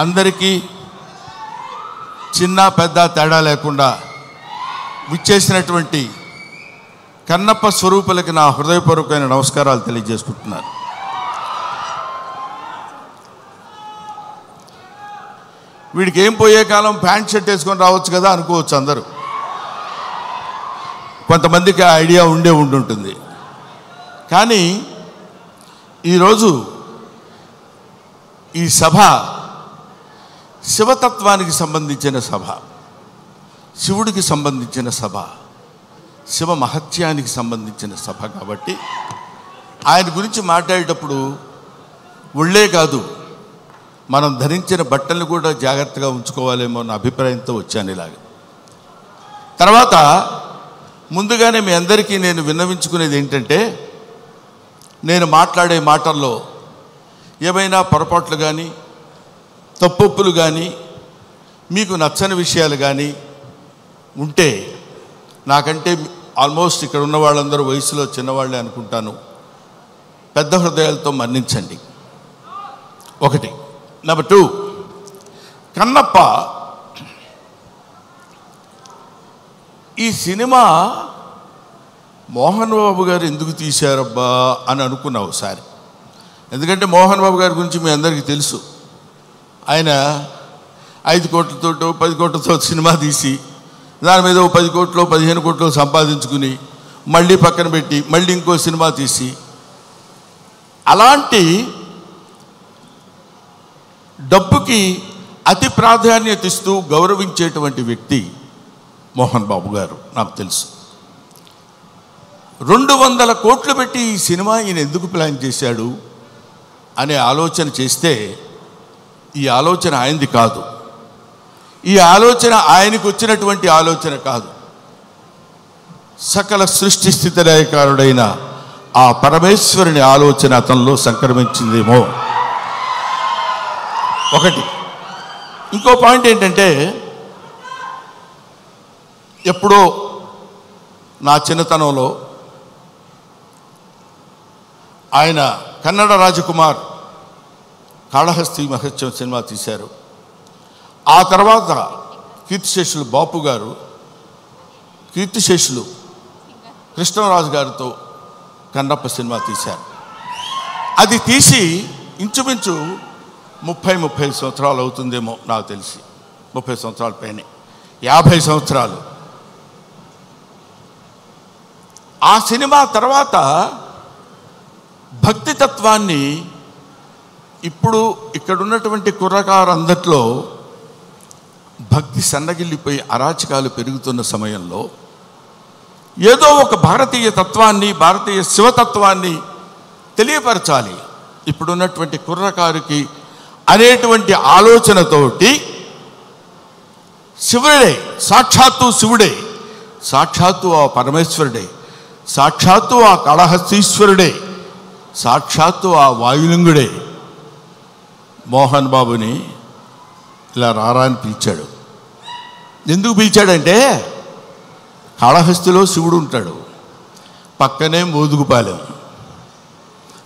అందరికీ చిన్న పెద్ద తేడా లేకుండా విచ్చేసినటువంటి కన్నప్ప స్వరూపులకి నా హృదయపూర్వకమైన నమస్కారాలు తెలియజేసుకుంటున్నాను. వీడికి ఏం పోయే కాలం ప్యాంట్ షర్ట్ వేసుకొని రావచ్చు కదా అనుకోవచ్చు అందరూ. కొంతమందికి ఆ ఐడియా ఉండుంటుంది. కానీ ఈరోజు ఈ సభ శివతత్వానికి సంబంధించిన సభ, శివుడికి సంబంధించిన సభ, శివ మహత్యానికి సంబంధించిన సభ కాబట్టి ఆయన గురించి మాట్లాడేటప్పుడు ఒళ్ళే కాదు, మనం ధరించిన బట్టలను కూడా జాగ్రత్తగా ఉంచుకోవాలేమో అన్న అభిప్రాయంతో వచ్చాను ఇలాగ. తర్వాత ముందుగానే మీ అందరికీ నేను విన్నవించుకునేది ఏంటంటే, నేను మాట్లాడే మాటల్లో ఏమైనా పొరపాట్లు కానీ తప్పొప్పులు కానీ మీకు నచ్చని విషయాలు కానీ ఉంటే, నాకంటే ఆల్మోస్ట్ ఇక్కడ ఉన్న వాళ్ళందరూ వయసులో చిన్నవాళ్ళే అనుకుంటాను, పెద్ద హృదయాలతో మన్నించండి. ఒకటి. నెంబర్ 2, కన్నప్ప ఈ సినిమా మోహన్ బాబు గారు ఎందుకు తీశారబ్బా అని అనుకున్నా ఒకసారి. ఎందుకంటే మోహన్ బాబు గారి గురించి మీ అందరికీ తెలుసు. ఆయన 5 కోట్లతో 10 కోట్లతో సినిమా తీసి దాని మీద 10 కోట్లు 15 కోట్లు సంపాదించుకుని మళ్ళీ పక్కన పెట్టి మళ్ళీ ఇంకో సినిమా తీసి, అలాంటి డబ్బుకి అతి ప్రాధాన్యత ఇస్తూ గౌరవించేటువంటి వ్యక్తి మోహన్ బాబు గారు. నాకు తెలుసు. 200 కోట్లు పెట్టి ఈ సినిమా ఈయన ఎందుకు ప్లాన్ చేశాడు అనే ఆలోచన చేస్తే, ఈ ఆలోచన ఆయనది కాదు. ఈ ఆలోచన ఆయనకు వచ్చినటువంటి ఆలోచన కాదు. సకల సృష్టి స్థితి లయకారుడైన ఆ పరమేశ్వరుని ఆలోచన అతనిలో సంక్రమించిందేమో ఒకటి. ఇంకో పాయింట్ ఏంటంటే, ఎప్పుడో నా చిన్నతనంలో ఆయన కన్నడ రాజకుమార్ కాళహస్తి మహత్యం సినిమా తీశారు. ఆ తర్వాత కీర్తిశేషులు బాపు గారు, కీర్తిశేషులు కృష్ణరాజు గారితో కన్నప్ప సినిమా తీశారు. అది తీసి ఇంచుమించు 30-35 సంవత్సరాలు అవుతుందేమో నాకు తెలిసి. 30 సంవత్సరాల పైనే, 50 సంవత్సరాలు. ఆ సినిమా తర్వాత భక్తి తత్వాన్ని ఇప్పుడు ఇక్కడున్నటువంటి కుర్రకారందట్లో భక్తి సన్నగిల్లిపోయి అరాచకాలు పెరుగుతున్న సమయంలో ఏదో ఒక భారతీయ తత్వాన్ని, భారతీయ శివతత్వాన్ని తెలియపరచాలి ఇప్పుడున్నటువంటి కుర్రకారుకి అనేటువంటి ఆలోచనతోటి శివుడే, సాక్షాత్తు శివుడే, సాక్షాత్తు ఆ పరమేశ్వరుడే, సాక్షాత్తు ఆ కాళహస్తీశ్వరుడే, సాక్షాత్తు ఆ వాయులింగుడే మోహన్ బాబుని ఇలా రారా అని పిలిచాడు. ఎందుకు పిలిచాడంటే, కాళహస్తిలో శివుడు ఉంటాడు, పక్కనే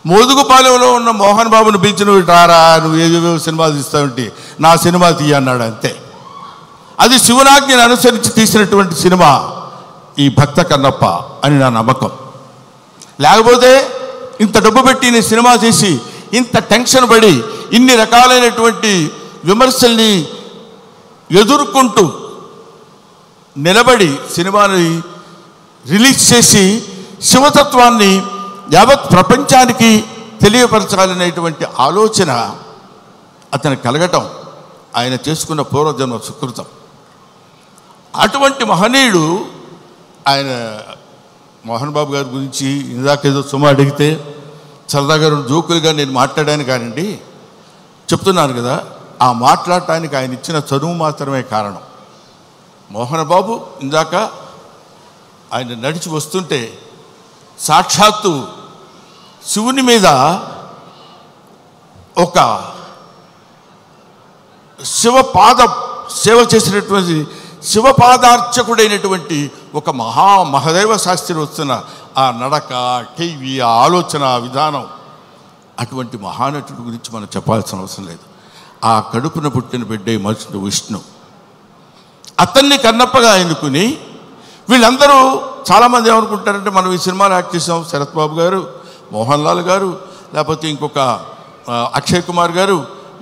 మోదుగుపాలెంలో ఉన్న మోహన్ బాబుని పిలిచి నువ్వు రారా, నువ్వు ఏవేవో సినిమాలు తీస్తావంటే నా సినిమా తీయ అన్నాడు. అంతే. అది శివనాజ్ఞను అనుసరించి తీసినటువంటి సినిమా ఈ భక్త కన్నప్ప అని నా నమ్మకం. లేకపోతే ఇంత డబ్బు పెట్టి నేను సినిమా చేసి ఇంత టెన్షన్ పడి ఇన్ని రకాలైనటువంటి విమర్శల్ని ఎదుర్కొంటూ నిలబడి సినిమాని రిలీజ్ చేసి శివతత్వాన్ని యావత్ ప్రపంచానికి తెలియపరచాలనేటువంటి ఆలోచన అతను కలగటం ఆయన చేసుకున్న పూర్వజన్మ సుకృతం. అటువంటి మహనీయుడు ఆయన. మోహన్ బాబు గారి గురించి ఇందాకేదో సుమ అడిగితే సరదాగా జోకులుగా నేను మాట్లాడాను కానండి, చెప్తున్నాను కదా, ఆ మాట్లాడటానికి ఆయన ఇచ్చిన చదువు మాత్రమే కారణం. మోహన్ బాబు ఇందాక ఆయన నడిచి వస్తుంటే సాక్షాత్తు శివుని మీద ఒక శివపాద సేవ చేసినటువంటి శివపాదార్చకుడైనటువంటి ఒక మహదేవ శాస్త్రి వస్తున్న ఆ నడక, టీవీ, ఆ ఆలోచన విధానం, అటువంటి మహానటుడి గురించి మనం చెప్పాల్సిన అవసరం లేదు. ఆ కడుపున పుట్టిన బిడ్డే మనుషుడు విష్ణు. అతన్ని కన్నప్పగా ఎన్నుకుని వీళ్ళందరూ చాలామంది ఏమనుకుంటారంటే, మనం ఈ సినిమాలో యాక్ట్ చేసాం, శరత్ బాబు గారు, మోహన్ లాల్ గారు, లేకపోతే ఇంకొక అక్షయ్ కుమార్ గారు,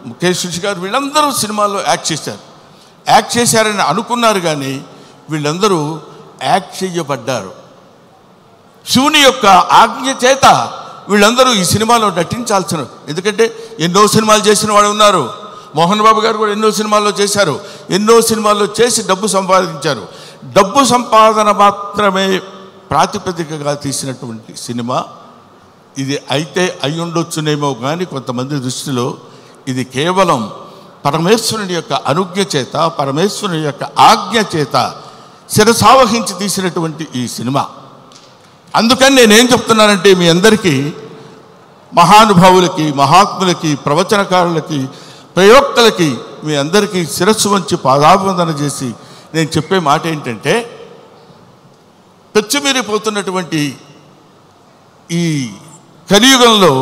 ముఖేష్ గారు, వీళ్ళందరూ సినిమాల్లో యాక్ట్ చేశారని అనుకున్నారు. కానీ వీళ్ళందరూ యాక్ట్ చేయబడ్డారు. శివుని యొక్క ఆజ్ఞ చేత వీళ్ళందరూ ఈ సినిమాలో నటించాల్సిన, ఎందుకంటే ఎన్నో సినిమాలు చేసిన వాళ్ళు ఉన్నారు. మోహన్ బాబు గారు కూడా ఎన్నో సినిమాల్లో చేశారు. ఎన్నో సినిమాల్లో చేసి డబ్బు సంపాదించారు. డబ్బు సంపాదన మాత్రమే ప్రాతిపదికగా తీసినటువంటి సినిమా ఇది. అయితే అయ్యుండొచ్చునేమో కానీ కొంతమంది దృష్టిలో ఇది కేవలం పరమేశ్వరుని యొక్క అనుజ్ఞ చేత, పరమేశ్వరుని యొక్క ఆజ్ఞ చేత శిరసావహించి తీసినటువంటి ఈ సినిమా. అందుకని నేనేం చెప్తున్నానంటే, మీ అందరికీ, మహానుభావులకి, మహాత్ములకి, ప్రవచనకారులకి, ప్రయోక్తలకి, మీ అందరికీ శిరస్సు వంచి పాదాభివందన చేసి నేను చెప్పే మాట ఏంటంటే, పెచ్చుమీరిపోతున్నటువంటి ఈ కలియుగంలో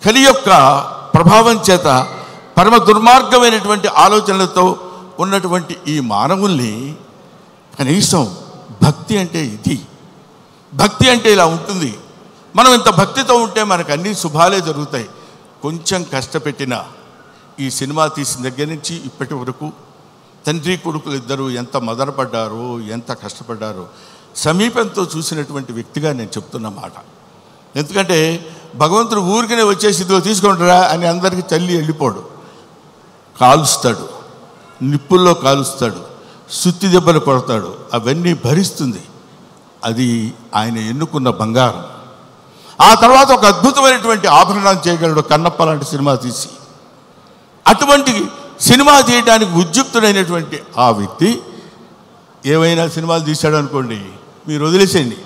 కలి యొక్క ప్రభావం చేత పరమ దుర్మార్గమైనటువంటి ఆలోచనలతో ఉన్నటువంటి ఈ మానవుల్ని కనీసం భక్తి అంటే ఇది, భక్తి అంటే ఇలా ఉంటుంది. మనం ఇంత భక్తితో ఉంటే మనకు అన్ని శుభాలే జరుగుతాయి. కొంచెం కష్టపెట్టిన ఈ సినిమా తీసిన దగ్గర నుంచి ఇప్పటి వరకు తండ్రి కొడుకులు ఇద్దరు ఎంత మదనపడ్డారో, ఎంత కష్టపడ్డారో సమీపంతో చూసినటువంటి వ్యక్తిగా నేను చెప్తున్న మాట. ఎందుకంటే భగవంతుడు ఊరికనే వచ్చేసి ఇదిగో తీసుకుంటారా అని అందరికీ తల్లి వెళ్ళిపోడు. కాలుస్తాడు, నిప్పుల్లో కాలుస్తాడు, సుత్తి దెబ్బలు కొడతాడు, అవన్నీ భరిస్తుంది. అది ఆయన ఎన్నుకున్న బంగారం. ఆ తర్వాత ఒక అద్భుతమైనటువంటి ఆభరణం చేయగలడు కన్నప్ప లాంటి సినిమా తీసి. అటువంటి సినిమా తీయడానికి ఉద్యుక్తుడైనటువంటి ఆ వ్యక్తి ఏమైనా సినిమాలు తీశాడు అనుకోండి, మీరు వదిలేసేయండి,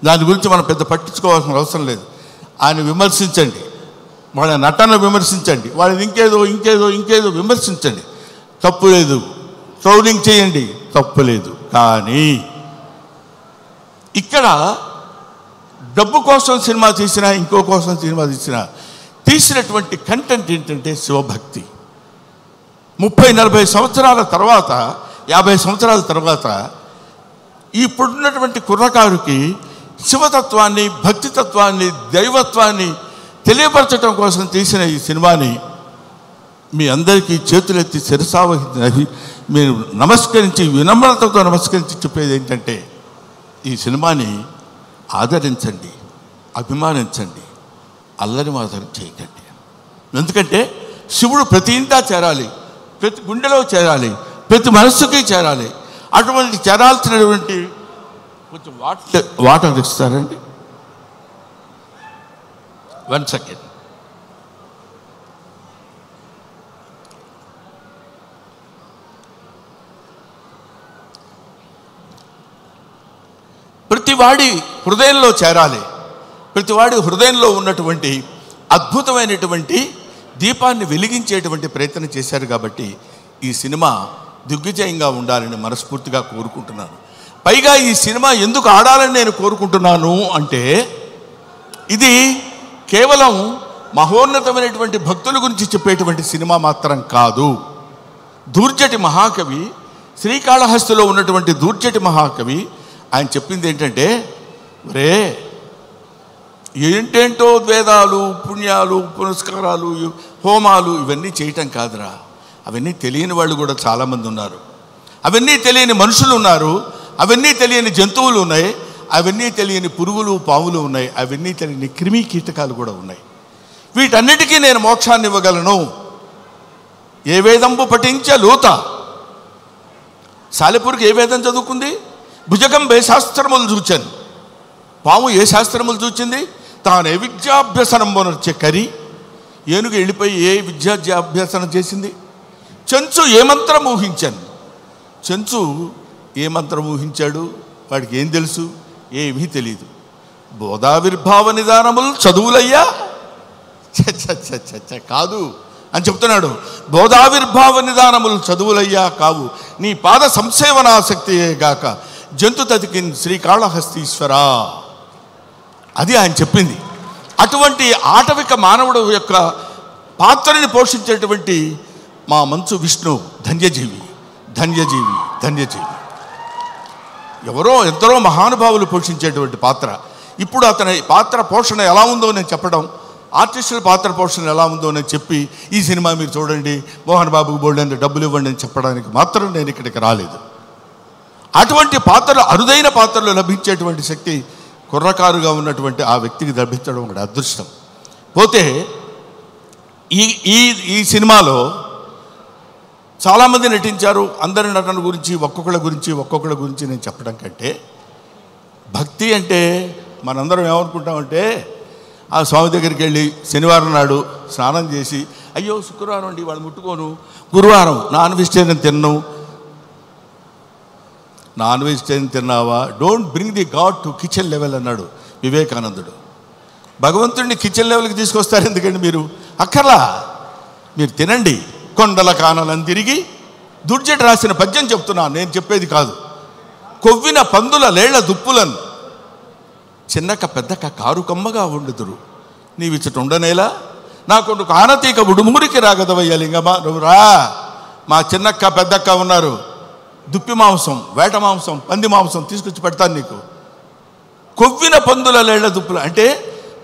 దాని గురించి మనం పెద్ద పట్టించుకోవాల్సిన అవసరం లేదు. ఆయన విమర్శించండి, వాళ్ళ నటన విమర్శించండి, వాళ్ళని ఇంకేదో విమర్శించండి, తప్పు లేదు. ట్రోలింగ్ చేయండి, తప్పు లేదు. కానీ ఇక్కడ డబ్బు కోసం సినిమా తీసినా, ఇంకో కోసం సినిమా తీసినటువంటి కంటెంట్ ఏంటంటే శివభక్తి. 30-40 సంవత్సరాల తర్వాత, 50 సంవత్సరాల తర్వాత ఇప్పుడున్నటువంటి కుర్రకారుకి శివతత్వాన్ని, భక్తితత్వాన్ని, దైవత్వాన్ని తెలియపరచడం కోసం తీసిన ఈ సినిమాని మీ అందరికీ చేతులెత్తి శిరసావహించి మీరు నమస్కరించి, వినమ్రతతో నమస్కరించి చెప్పేది ఏంటంటే, ఈ సినిమాని ఆదరించండి, అభిమానించండి, అల్లరి మాత్రం చేయకండి. ఎందుకంటే శివుడు ప్రతి ఇంటా చేరాలి, ప్రతి గుండెలో చేరాలి, ప్రతి మనస్సుకి చేరాలి. అటువంటి చేరాల్సినటువంటి కొంచెం వాటర్ ఇస్తారండి. 1 సెకండ్. ప్రతివాడి హృదయంలో చేరాలి. ప్రతివాడి హృదయంలో ఉన్నటువంటి అద్భుతమైనటువంటి దీపాన్ని వెలిగించేటువంటి ప్రయత్నం చేశారు. కాబట్టి ఈ సినిమా దిగ్విజయంగా ఉండాలని మనస్ఫూర్తిగా కోరుకుంటున్నాను. పైగా ఈ సినిమా ఎందుకు ఆడాలని నేను కోరుకుంటున్నాను అంటే, ఇది కేవలం మహోన్నతమైనటువంటి భక్తుల గురించి చెప్పేటువంటి సినిమా మాత్రం కాదు. దూర్జటి మహాకవి, శ్రీకాళహస్తిలో ఉన్నటువంటి దూర్జటి మహాకవి ఆయన చెప్పింది ఏంటంటే, రే ఏంటేంటో వేదాలు, పుణ్యాలు, పునస్కారాలు, హోమాలు ఇవన్నీ చేయటం కాదురా. అవన్నీ తెలియని వాళ్ళు కూడా చాలామంది ఉన్నారు. అవన్నీ తెలియని మనుషులు ఉన్నారు. అవన్నీ తెలియని జంతువులు ఉన్నాయి. అవన్నీ తెలియని పురుగులు, పాములు ఉన్నాయి. అవన్నీ తెలియని క్రిమి కీటకాలు కూడా ఉన్నాయి. వీటన్నిటికీ నేను మోక్షాన్ని ఇవ్వగలను. ఏ వేదంబు పఠించే లోత. సాలెపురికి ఏ వేదం చదువుకుంది? భుజగం ఏ శాస్త్రములు చూచాను. పాము ఏ శాస్త్రములు చూచింది? తాను ఏ విద్యాభ్యసనం వచ్చే కరి. ఏనుగు వెళ్ళిపోయి ఏ విద్యాభ్యాసనం చేసింది? చెంచు ఏ మంత్రం ఊహించాను. చెంచు ఏ మంత్రం ఊహించాడు? వాడికి ఏం తెలుసు? ఏమీ తెలియదు. బోధావిర్భావ నిదానములు చదువులయ్యా కాదు అని చెప్తున్నాడు. బోధావిర్భావ నిదానములు చదువులయ్యా కావు, నీ పాద సంసేవనాసక్తియే గాక జంతు తతికిన్ శ్రీకాళహస్తీశ్వరా. అది ఆయన చెప్పింది. అటువంటి ఆటవిక మానవుడు యొక్క పాత్రని పోషించేటువంటి మా మంచు విష్ణు ధన్యజీవి ధన్యజీవి ధన్యజీవి. ఎందరో మహానుభావులు పోషించేటువంటి పాత్ర. ఇప్పుడు అతని పాత్ర పోషణ ఎలా ఉందో నేను చెప్పడం, ఆర్టిస్టుల పాత్ర పోషణ ఎలా ఉందో నేను చెప్పి ఈ సినిమా మీరు చూడండి, మోహన్ బాబుకు బోల్డెంత డబ్బులు ఇవ్వండి అని చెప్పడానికి మాత్రం నేను ఇక్కడికి రాలేదు. అటువంటి పాత్రలు, అరుదైన పాత్రలు లభించేటువంటి శక్తి కుర్రకారుగా ఉన్నటువంటి ఆ వ్యక్తికి లభించడం ఒక అదృష్టం. పోతే ఈ సినిమాలో చాలామంది నటించారు. అందరి నటన గురించి ఒక్కొక్కళ్ళ గురించి నేను చెప్పడం కంటే, భక్తి అంటే మనందరం ఏమనుకుంటామంటే, ఆ స్వామి దగ్గరికి వెళ్ళి శనివారం నాడు స్నానం చేసి, అయ్యో శుక్రవారం అండి వాళ్ళు ముట్టుకోను, గురువారం నాన్ వెజిటేరియన్ తిన్నావా, don't bring the God to kitchen level అన్నాడు వివేకానందుడు. భగవంతుడిని కిచెన్ లెవెల్కి తీసుకొస్తారు ఎందుకండి మీరు? అక్కర్లా, మీరు తినండి. కొండల కానలను తిరిగి దుర్జట రాసిన పద్యం చెప్తున్నా, నేను చెప్పేది కాదు. కొవ్విన పందుల లేళ్ల దుప్పులను చిన్నక పెద్దక కారు కమ్మగా ఉండుదురు, నీవిచ్చట ఉండనేలా నా కొడుకు ఆనతీక ఉడుమురికి రాగదవయ్య లింగమా, నువ్వు రా. మా చిన్నక్క పెద్దక్క ఉన్నారు, దుప్పి మాంసం, వేట మాంసం, పంది మాంసం తీసుకొచ్చి పెడతాను నీకు. కొవ్విన పందుల లేళ్ల దుప్పులు అంటే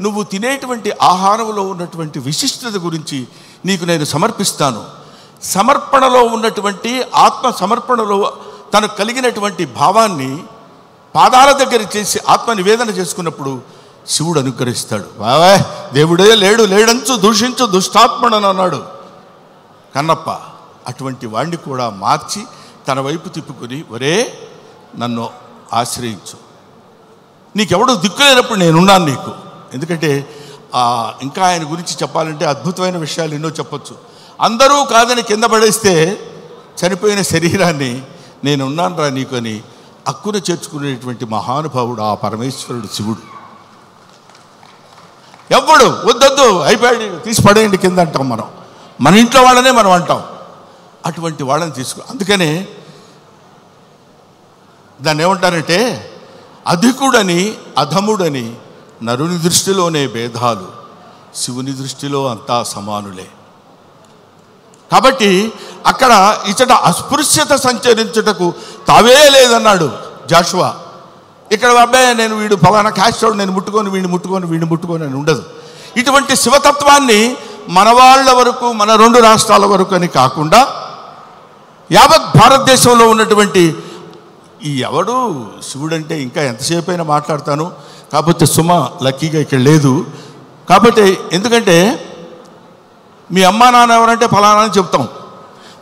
నువ్వు తినేటువంటి ఆహారంలో ఉన్నటువంటి విశిష్టత గురించి నీకు నేను సమర్పిస్తాను. సమర్పణలో ఉన్నటువంటి ఆత్మ సమర్పణలో తనకు కలిగినటువంటి భావాన్ని పాదాల దగ్గర చేసి ఆత్మ నివేదన చేసుకున్నప్పుడు శివుడు అనుగ్రహిస్తాడు. బావా దేవుడే లేడంచు దూషించు దుష్టాత్మడని అన్నాడు కన్నప్ప. అటువంటి వాణ్ణి కూడా మార్చి తన వైపు తిప్పుకొని, ఒరే నన్ను ఆశ్రయించు, నీకెవడో దిక్కు లేనప్పుడు నేనున్నాను నీకు. ఎందుకంటే ఇంకా ఆయన గురించి చెప్పాలంటే అద్భుతమైన విషయాలు ఎన్నో చెప్పొచ్చు. అందరూ కాదని కింద పడేస్తే చనిపోయిన శరీరాన్ని నేనున్నాను రా నీకు అని అక్కున చేర్చుకునేటువంటి మహానుభావుడు ఆ పరమేశ్వరుడు శివుడు. ఎవ్వడు వద్దొద్దు అయిపోయాడు తీసి పడేయండి కింద అంటాం మనం, మన ఇంట్లో వాళ్ళనే మనం అంటాం. అటువంటి వాళ్ళని అందుకనే దాన్ని ఏమంటారంటే అధికుడని అధముడని నరుని దృష్టిలోనే భేదాలు, శివుని దృష్టిలో అంతా సమానులే. కాబట్టి అక్కడ ఇచ్చట అస్పృశ్యత సంచరించుటకు తావే లేదన్నాడు జాషువా. ఇక్కడ అబ్బాయి నేను వీడు ఫలానా క్యాస్ట్ నేను వీడిని ముట్టుకొని అని ఉండదు. ఇటువంటి శివతత్వాన్ని మన వాళ్ళ వరకు, మన 2 రాష్ట్రాల వరకు అని కాకుండా యావత్ భారతదేశంలో ఉన్నటువంటి ఎవడు శివుడంటే ఇంకా ఎంతసేపు అయినా మాట్లాడతాను. కాకపోతే సుమ లక్కీగా ఇక్కడ లేదు. కాబట్టి ఎందుకంటే మీ అమ్మా నాన్న ఎవరంటే ఫలానా అని చెప్తాం,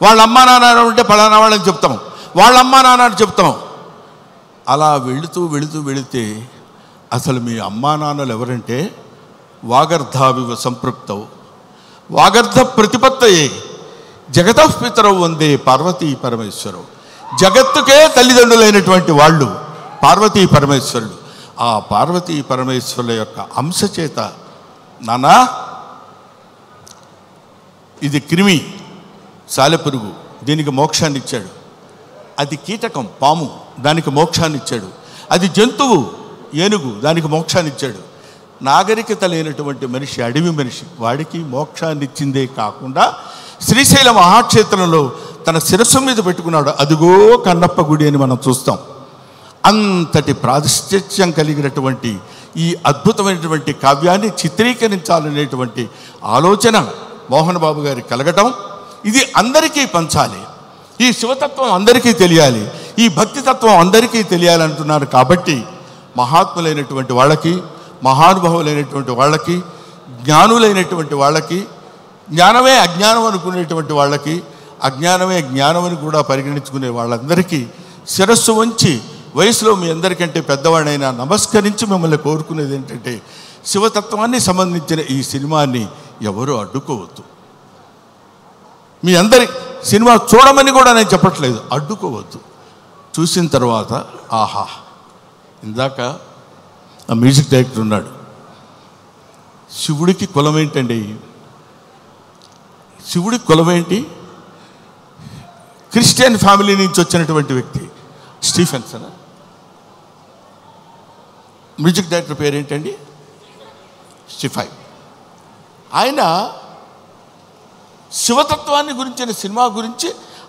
వాళ్ళ అమ్మా నాన్న ఎవరంటే ఫలానా వాళ్ళని చెప్తాం, వాళ్ళ అమ్మా నాన్న అని చెప్తాం. అలా వెళితే అసలు మీ అమ్మా నాన్నలు ఎవరంటే వాగర్ధావివ సంపృక్తవు వాగర్ధ ప్రతిపత్తయే జగతః పితరవు వందే పార్వతీ పరమేశ్వరవు. జగత్తుకే తల్లిదండ్రులైనటువంటి వాళ్ళు పార్వతీ పరమేశ్వరుడు. ఆ పార్వతీ పరమేశ్వరుల యొక్క అంశ చేత నానా ఇది క్రిమి సాలెపురుగు, దీనికి మోక్షాన్ని ఇచ్చాడు. అది కీటకం పాము, దానికి మోక్షాన్ని ఇచ్చాడు. అది జంతువు ఏనుగు, దానికి మోక్షాన్ని ఇచ్చాడు. నాగరికత లేనటువంటి మనిషి, అడవి మనిషి, వాడికి మోక్షాన్ని ఇచ్చిందే కాకుండా శ్రీశైల మహాక్షేత్రంలో తన శిరస్సు మీద పెట్టుకున్నాడు. అదిగో కన్నప్ప గుడి అని మనం చూస్తాం. అంతటి ప్రాతిష్ఠ్యం కలిగినటువంటి ఈ అద్భుతమైనటువంటి కావ్యాన్ని చిత్రీకరించాలనేటువంటి ఆలోచన మోహన్ బాబు గారికి కలగటం, ఇది అందరికీ పంచాలి, ఈ శివతత్వం అందరికీ తెలియాలి, ఈ భక్తితత్వం అందరికీ తెలియాలంటున్నారు. కాబట్టి మహాత్ములైనటువంటి వాళ్ళకి, మహానుభావులైనటువంటి వాళ్ళకి, జ్ఞానులైనటువంటి వాళ్ళకి, జ్ఞానమే అజ్ఞానం అనుకునేటువంటి వాళ్ళకి, అజ్ఞానమే జ్ఞానం అని కూడా పరిగణించుకునే వాళ్ళందరికీ శిరస్సు వంచి వయసులో మీ అందరికంటే పెద్దవాడైనా నమస్కరించి మిమ్మల్ని కోరుకునేది ఏంటంటే శివతత్వాన్ని సంబంధించిన ఈ సినిమాని ఎవరు అడ్డుకోవద్దు. మీ అందరి సినిమా చూడమని కూడా నేను చెప్పట్లేదు, అడ్డుకోవద్దు. చూసిన తర్వాత ఆహా, ఇందాక ఆ మ్యూజిక్ డైరెక్టర్ ఉన్నాడు, శివుడికి కులం ఏంటండి? శివుడికి కులం ఏంటి? క్రిస్టియన్ ఫ్యామిలీ నుంచి వచ్చినటువంటి వ్యక్తి స్టీఫెన్సన్. మ్యూజిక్ డైరెక్టర్ పేరు ఏంటండి? స్టీఫై. ఆయన శివతత్వాన్ని గురించిన సినిమా గురించి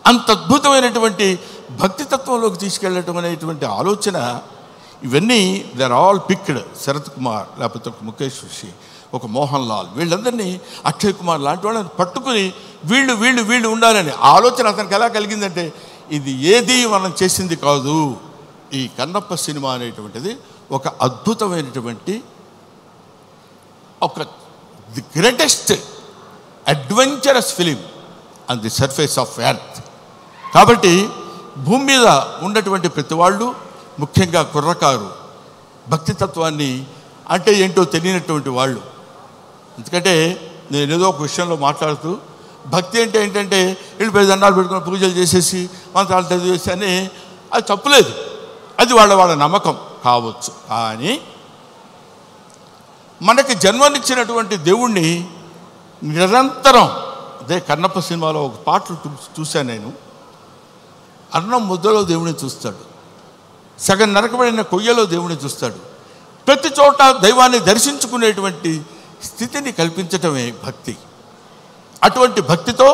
అంత అద్భుతమైనటువంటి భక్తితత్వంలోకి తీసుకెళ్ళటం అనేటువంటి ఆలోచన, ఇవన్నీ they are all picked. Sarath Kumar, లేకపోతే ఒక ముఖేష్ ఋషి, ఒక మోహన్ లాల్, వీళ్ళందరినీ, అక్షయ్ కుమార్ లాంటి వాళ్ళని పట్టుకుని వీళ్ళు వీళ్ళు వీళ్ళు ఉండాలని ఆలోచన అతనికి ఎలా కలిగిందంటే, ఇది ఏది మనం చేసింది కాదు, ఈ కన్నప్ప సినిమా అనేటువంటిది ఒక అద్భుతమైనటువంటి, ఒక the greatest adventurous film on the surface of earth. కాబట్టి భూమి మీద ఉన్నటువంటి ప్రతి వాళ్ళు, ముఖ్యంగా కుర్రకారు, భక్తితత్వాన్ని అంటే ఏంటో తెలియనటువంటి వాళ్ళు. ఎందుకంటే నేను ఏదో ఒక విషయంలో మాట్లాడుతూ, భక్తి అంటే ఏంటంటే వెళ్ళిపోయి దండాలు పెట్టుకుని పూజలు చేసేసి మంత్రాలు చదివేసి అని, అది తప్పులేదు, అది వాళ్ళ నమ్మకం కావచ్చు. కానీ మనకి జన్మనిచ్చినటువంటి దేవుణ్ణి నిరంతరం, అదే కన్నప్ప సినిమాలో ఒక పాటలు చూశాను నేను, అన్నం ముద్దలో దేవుడిని చూస్తాడు, సగం నరకబడిన కొయ్యలో దేవుడిని చూస్తాడు, ప్రతి చోట దైవాన్ని దర్శించుకునేటువంటి స్థితిని కల్పించటమే భక్తి. అటువంటి భక్తితో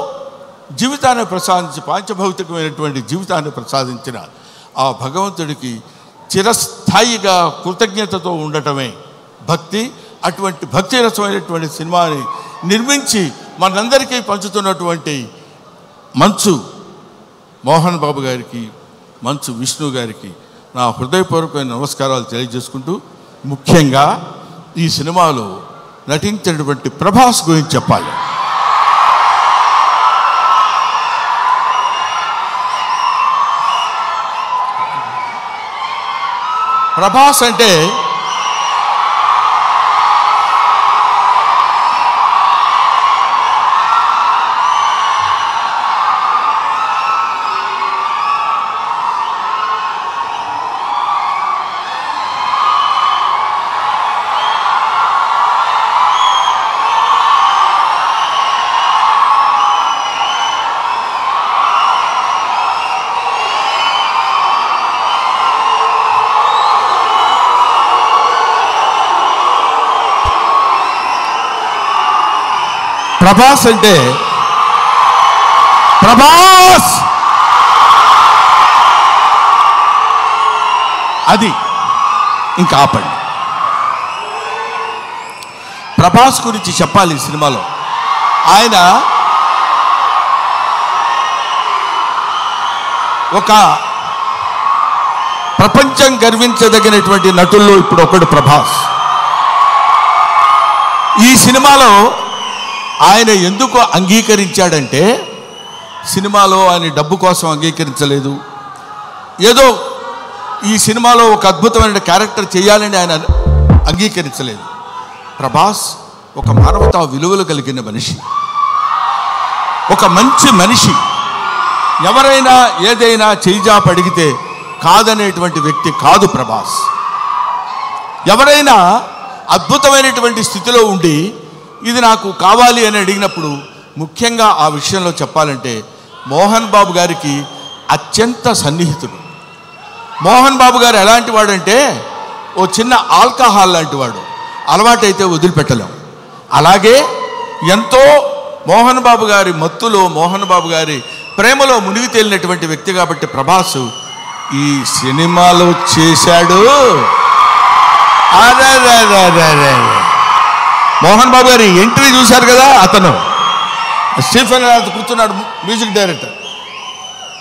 జీవితాన్ని ప్రసాదించి, పాంచభౌతికమైనటువంటి జీవితాన్ని ప్రసాదించిన ఆ భగవంతుడికి చిరస్థాయిగా కృతజ్ఞతతో ఉండటమే భక్తి. అటువంటి భక్తి రసమైనటువంటి సినిమాని నిర్మించి మనందరికీ పంచుతున్నటువంటి మంచు మోహన్ బాబు గారికి, మంచు విష్ణు గారికి నా హృదయపూర్వకమైన నమస్కారాలు తెలియజేసుకుంటూ, ముఖ్యంగా ఈ సినిమాలో నటించినటువంటి ప్రభాస్ గురించి చెప్పాలి. ప్రభాస్ అంటే ప్రభాస్ అంటే ప్రభాస్ అది ఇంకా ఆపండి. ప్రభాస్ గురించి చెప్పాలి. ఈ సినిమాలో ఆయన ఒక ప్రపంచం గర్వించదగినటువంటి నటుల్లో ఇప్పుడు ఒకడు ప్రభాస్. ఈ సినిమాలో ఆయన ఎందుకు అంగీకరించాడంటే, సినిమాలో ఆయన డబ్బు కోసం అంగీకరించలేదు, ఏదో ఈ సినిమాలో ఒక అద్భుతమైన క్యారెక్టర్ చేయాలని ఆయన అంగీకరించలేదు. ప్రభాస్ ఒక మానవతా విలువలు కలిగిన మనిషి, ఒక మంచి మనిషి. ఎవరైనా ఏదైనా చేయిజాప అడిగితే కాదనేటువంటి వ్యక్తి కాదు ప్రభాస్. ఎవరైనా అద్భుతమైనటువంటి స్థితిలో ఉండి ఇది నాకు కావాలి అని అడిగినప్పుడు, ముఖ్యంగా ఆ విషయంలో చెప్పాలంటే మోహన్ బాబు గారికి అత్యంత సన్నిహితుడు. మోహన్ బాబు గారు ఎలాంటి వాడంటే, ఓ చిన్న ఆల్కహాల్ లాంటి వాడు, అలవాటైతే వదిలిపెట్టలేం. అలాగే ఎంతో మోహన్ బాబు గారి మత్తులో, మోహన్ బాబు గారి ప్రేమలో మునిగి తేలినటువంటి వ్యక్తి. కాబట్టి ప్రభాస్ ఈ సినిమాలో చేశాడు. మోహన్ బాబు గారి ఎంట్రీ చూశారు కదా, అతను స్టీఫెన్ కూర్చున్నాడు, మ్యూజిక్ డైరెక్టర్.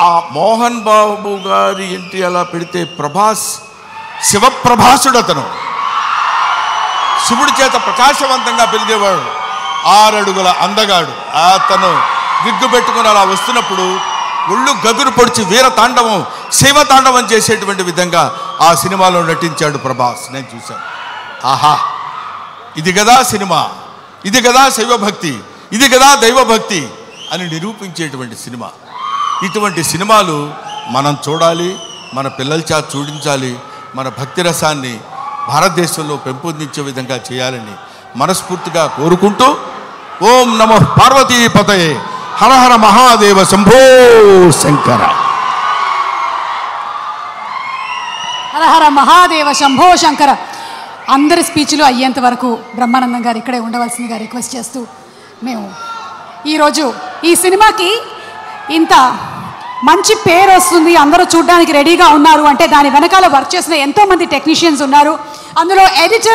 ఆ మోహన్ బాబు గారి ఎంట్రీ అలా పెడితే ప్రభాస్ శివప్రభాసుడు. అతను శివుడి చేత ప్రకాశవంతంగా పెరిగేవాడు, 6 అడుగుల అందగాడు. అతను విగ్గు పెట్టుకుని అలా వస్తున్నప్పుడు ఒళ్ళు గగురు పొడిచి వీర తాండవం, శివ తాండవం చేసేటువంటి విధంగా ఆ సినిమాలో నటించాడు ప్రభాస్. నేను చూశాను. ఆహా, ఇది కదా సినిమా, ఇది కదా శైవభక్తి, ఇది కదా దైవభక్తి అని నిరూపించేటువంటి సినిమా. ఇటువంటి సినిమాలు మనం చూడాలి, మన పిల్లల చేత చూడించాలి. మన భక్తి రసాన్ని భారతదేశంలో పెంపొందించే విధంగా చేయాలని మనస్ఫూర్తిగా కోరుకుంటూ, ఓం నమః పార్వతీపతయే, హర హర మహాదేవ, శంభో శంకర. హర హర మహాదేవ, శంభో శంకర. అందరి స్పీచ్లు అయ్యేంత వరకు బ్రహ్మానందం గారు ఇక్కడే ఉండవలసిందిగా రిక్వెస్ట్ చేస్తూ, మేము ఈరోజు ఈ సినిమాకి ఇంత మంచి పేరు వస్తుంది, అందరూ చూడడానికి రెడీగా ఉన్నారు అంటే దాని వెనకాల వర్క్ చేసిన ఎంతోమంది టెక్నీషియన్స్ ఉన్నారు. అందులో ఎడిటర్